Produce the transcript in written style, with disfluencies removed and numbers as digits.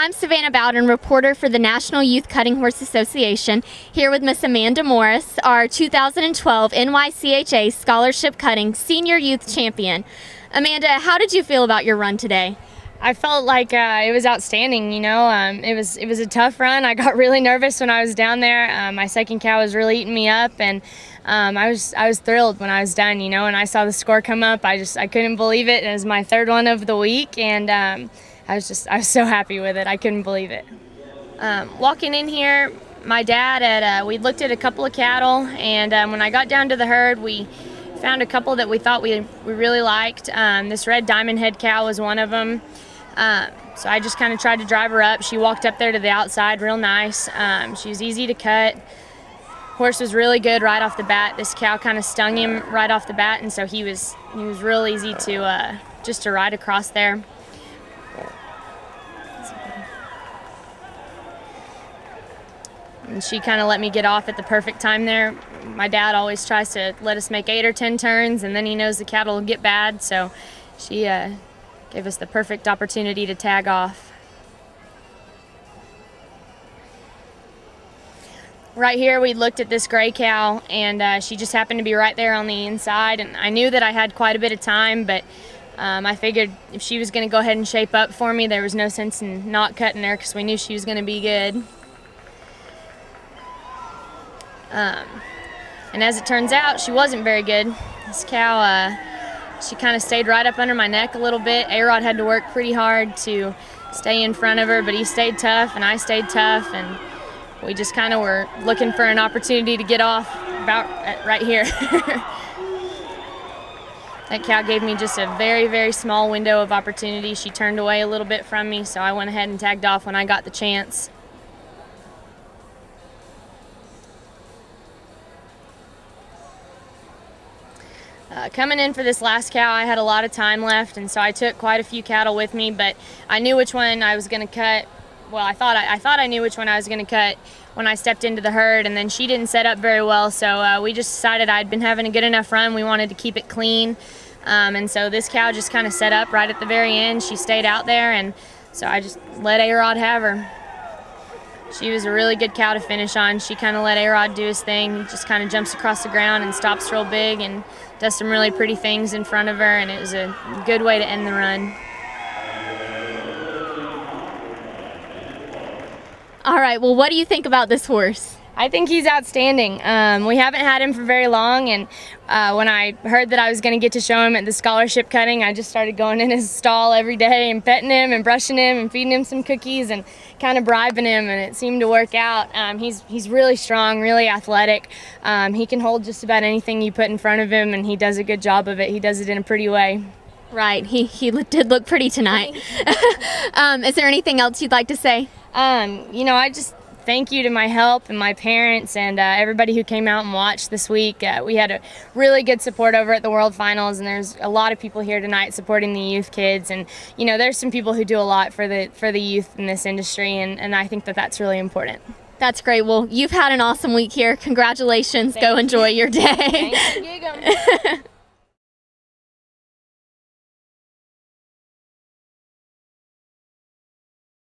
I'm Savannah Bowden, reporter for the National Youth Cutting Horse Association, here with Miss Amanda Morris, our 2012 NYCHA Scholarship Cutting Senior Youth Champion. Amanda, how did you feel about your run today? I felt like it was outstanding. It was a tough run. I got really nervous when I was down there. My second cow was really eating me up, and I was thrilled when I was done. And I saw the score come up. I couldn't believe it. It was my third one of the week, and I was so happy with it. I couldn't believe it. Walking in here, my dad we looked at a couple of cattle, and when I got down to the herd, we found a couple that we thought we really liked. This red diamond head cow was one of them. So I just kind of tried to drive her up. She walked up there to the outside real nice. She was easy to cut. Horse was really good right off the bat. This cow kind of stung him right off the bat, and so he was real easy to just to ride across there. And she kind of let me get off at the perfect time there. My dad always tries to let us make 8 or 10 turns, and then he knows the cattle will get bad, so she gave us the perfect opportunity to tag off. Right here we looked at this gray cow, and she just happened to be right there on the inside, and I knew that I had quite a bit of time, but I figured if she was going to go ahead and shape up for me, there was no sense in not cutting her because we knew she was going to be good. And as it turns out, she wasn't very good. This cow, she kind of stayed right up under my neck a little bit. A-Rod had to work pretty hard to stay in front of her, but he stayed tough and I stayed tough, and we just kind of were looking for an opportunity to get off about right here. That cow gave me just a very, very small window of opportunity. She turned away a little bit from me, so I went ahead and tagged off when I got the chance. Coming in for this last cow, I had a lot of time left, and so I took quite a few cattle with me, but I knew which one I was going to cut. Well, I thought I knew which one I was going to cut when I stepped into the herd, and then she didn't set up very well, so we just decided I'd been having a good enough run. We wanted to keep it clean, and so this cow just kind of set up right at the very end. She stayed out there, and so I just let A-Rod have her. She was a really good cow to finish on. She kind of let A-Rod do his thing. He just kind of jumps across the ground and stops real big and does some really pretty things in front of her, and it was a good way to end the run. All right, well, what do you think about this horse? I think he's outstanding. We haven't had him for very long, and when I heard that I was going to get to show him at the scholarship cutting, I just started going in his stall every day and petting him and brushing him and feeding him some cookies and kind of bribing him, and it seemed to work out. He's really strong, really athletic. He can hold just about anything you put in front of him, and he does a good job of it. He does it in a pretty way. Right, he did look pretty tonight. Is there anything else you'd like to say? I just thank you to my help and my parents and everybody who came out and watched this week. We had a really good support over at the World Finals, and there's a lot of people here tonight supporting the youth kids, and there's some people who do a lot for the youth in this industry, and I think that that's really important. That's great. Well, you've had an awesome week here. Congratulations. Go enjoy your day. Thanks for gigging.